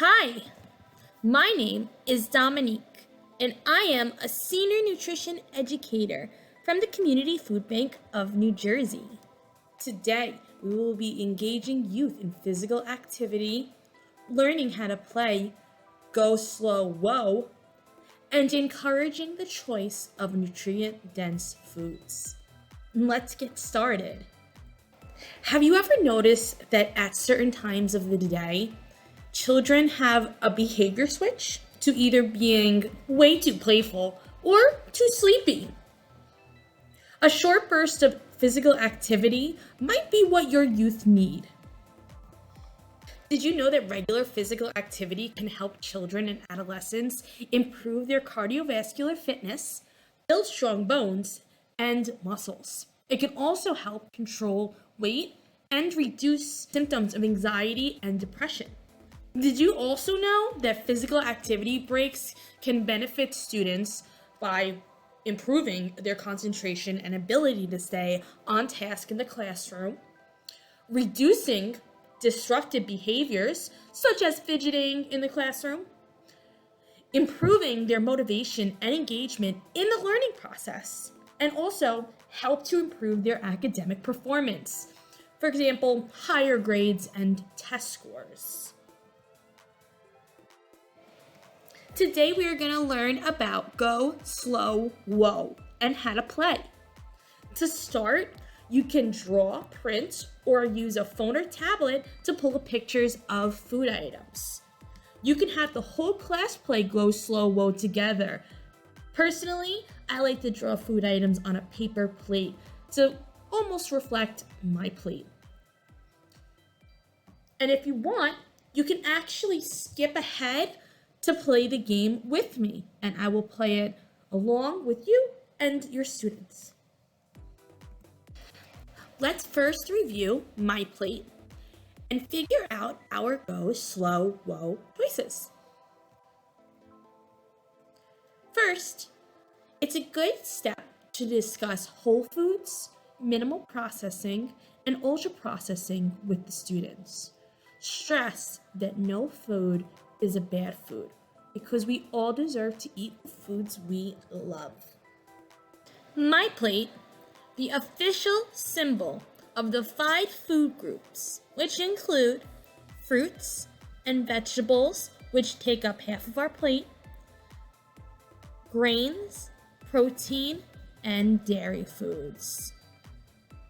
Hi, my name is Dominique, and I am a Senior Nutrition Educator from the Community Food Bank of New Jersey. Today, we will be engaging youth in physical activity, learning how to play Go Slow Woah, and encouraging the choice of nutrient-dense foods. Let's get started. Have you ever noticed that at certain times of the day, children have a behavior switch to either being way too playful or too sleepy? A short burst of physical activity might be what your youth need. Did you know that regular physical activity can help children and adolescents improve their cardiovascular fitness, build strong bones, and muscles? It can also help control weight and reduce symptoms of anxiety and depression. Did you also know that physical activity breaks can benefit students by improving their concentration and ability to stay on task in the classroom, reducing disruptive behaviors such as fidgeting in the classroom, improving their motivation and engagement in the learning process, and also help to improve their academic performance? For example, higher grades and test scores. Today we are going to learn about Go Slow Woah and how to play. To start, you can draw, print, or use a phone or tablet to pull pictures of food items. You can have the whole class play Go Slow Woah together. Personally, I like to draw food items on a paper plate to almost reflect my plate. And if you want, you can actually skip ahead to play the game with me, and I will play it along with you and your students. Let's first review my plate and figure out our Go Slow Woah choices. First, it's a good step to discuss whole foods, minimal processing, and ultra processing with the students. Stress that no food is a bad food, because we all deserve to eat the foods we love. My plate, the official symbol of the 5 food groups, which include fruits and vegetables, which take up half of our plate, grains, protein, and dairy foods.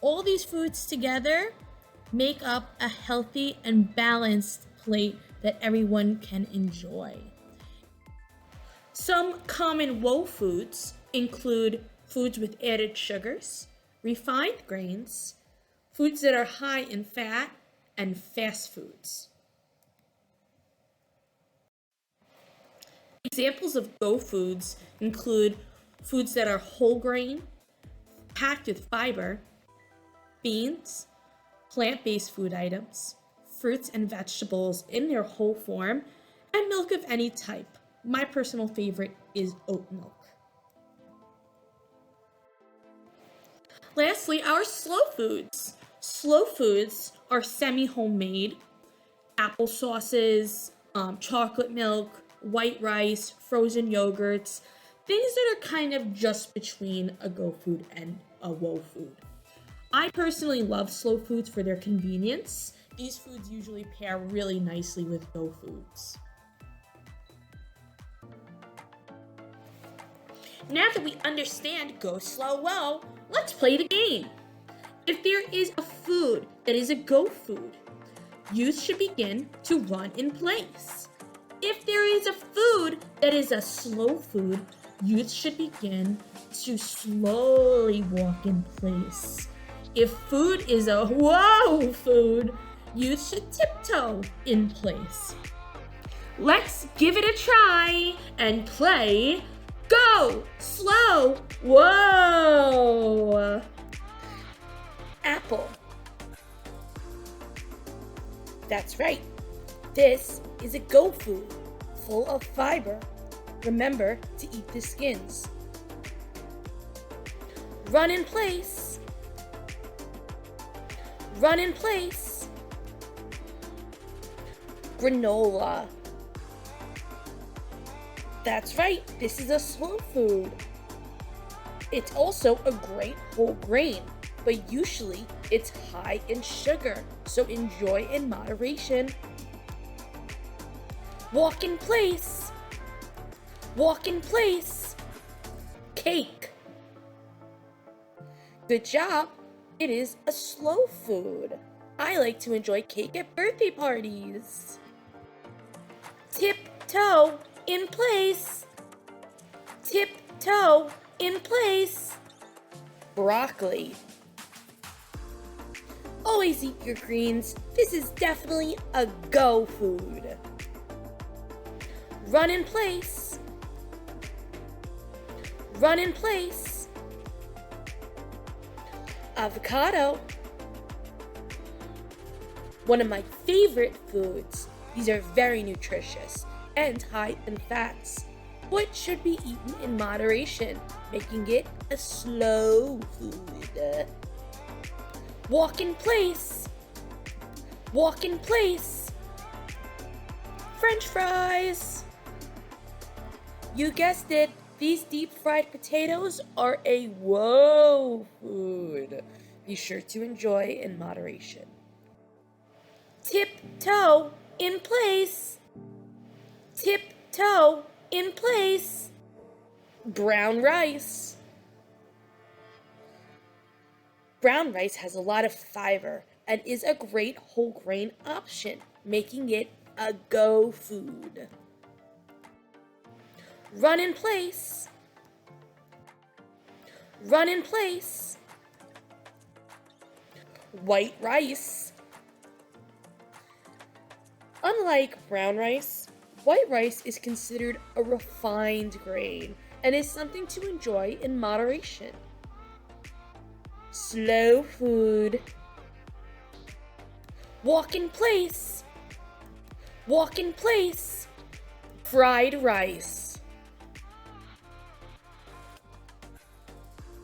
All these foods together make up a healthy and balanced plate that everyone can enjoy. Some common Woah foods include foods with added sugars, refined grains, foods that are high in fat, and fast foods. Examples of Go foods include foods that are whole grain, packed with fiber, beans, plant-based food items, fruits and vegetables in their whole form, and milk of any type. My personal favorite is oat milk. Lastly, our slow foods. Slow foods are semi-homemade, apple sauces, chocolate milk, white rice, frozen yogurts, things that are kind of just between a Go food and a Woah food. I personally love slow foods for their convenience. These foods usually pair really nicely with Go foods. Now that we understand Go Slow Woah, let's play the game. If there is a food that is a Go food, youth should begin to run in place. If there is a food that is a slow food, youth should begin to slowly walk in place. If food is a Woah food, youth should tiptoe in place. Let's give it a try and play Go Slow Woah. Apple. That's right. This is a Go food, full of fiber. Remember to eat the skins. Run in place. Run in place. Granola. That's right, this is a slow food. It's also a great whole grain, but usually it's high in sugar, so enjoy in moderation. Walk in place. Walk in place. Cake. Good job. It is a slow food. I like to enjoy cake at birthday parties. Tiptoe in place. Tiptoe in place. Broccoli. Always eat your greens. This is definitely a go food. Run in place. Run in place. Avocado. One of my favorite foods. These are very nutritious and high in fats, but should be eaten in moderation, making it a slow food. Walk in place. Walk in place. French fries. You guessed it, these deep fried potatoes are a whoa food. Be sure to enjoy in moderation. Tiptoe in place. Tiptoe in place. Brown rice. Brown rice has a lot of fiber and is a great whole grain option, making it a go food. Run in place. Run in place. White rice. Unlike brown rice, white rice is considered a refined grain and is something to enjoy in moderation. Slow food. Walk in place. Walk in place. Fried rice.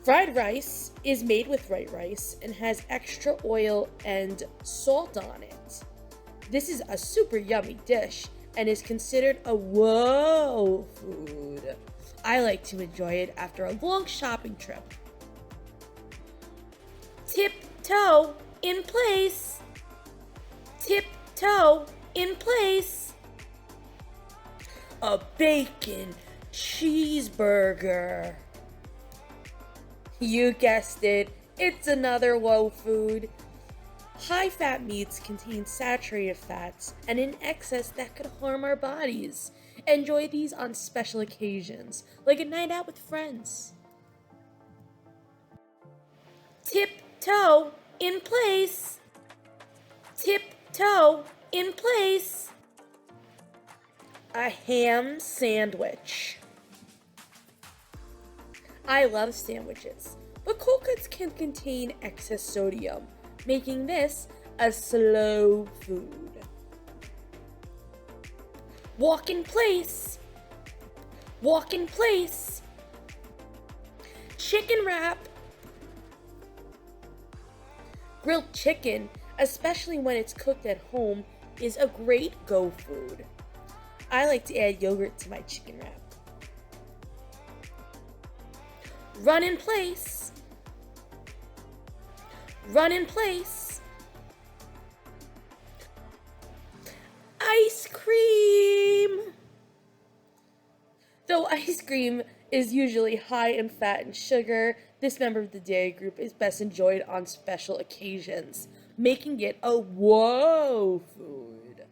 Fried rice is made with white rice and has extra oil and salt on it. This is a super yummy dish and is considered a whoa food. I like to enjoy it after a long shopping trip. Tiptoe in place. Tiptoe in place. A bacon cheeseburger. You guessed it, it's another whoa food. High-fat meats contain saturated fats and in excess that could harm our bodies. Enjoy these on special occasions, like a night out with friends. Tiptoe in place. Tiptoe in place. A ham sandwich. I love sandwiches, but cold cuts can contain excess sodium, making this a slow food. Walk in place. Walk in place. Chicken wrap. Grilled chicken, especially when it's cooked at home, is a great go food. I like to add yogurt to my chicken wrap. Run in place. Run in place. Ice cream. Though ice cream is usually high in fat and sugar, this member of the dairy group is best enjoyed on special occasions, making it a whoa food.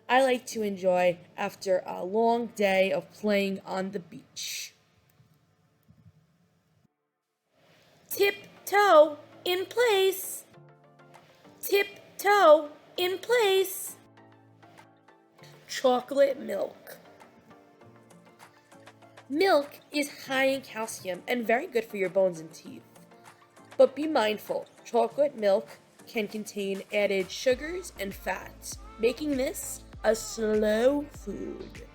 I like to enjoy after a long day of playing on the beach. Tiptoe in place. Tiptoe in place. Chocolate milk. Milk is high in calcium and very good for your bones and teeth. But be mindful, chocolate milk can contain added sugars and fats, making this a slow food.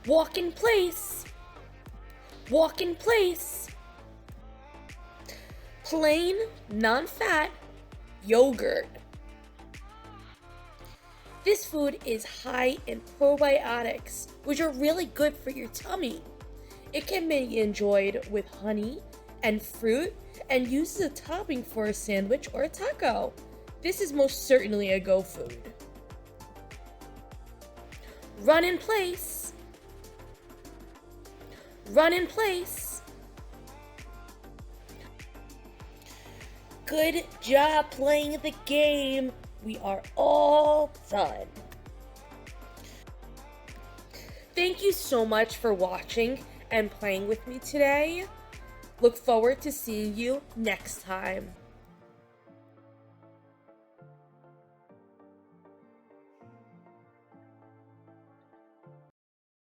Walk in place. Walk in place. Plain, non-fat yogurt. This food is high in probiotics, which are really good for your tummy. It can be enjoyed with honey and fruit and used as a topping for a sandwich or a taco. This is most certainly a go food. Run in place. Run in place. Good job playing the game. We are all done. Thank you so much for watching and playing with me today. Look forward to seeing you next time.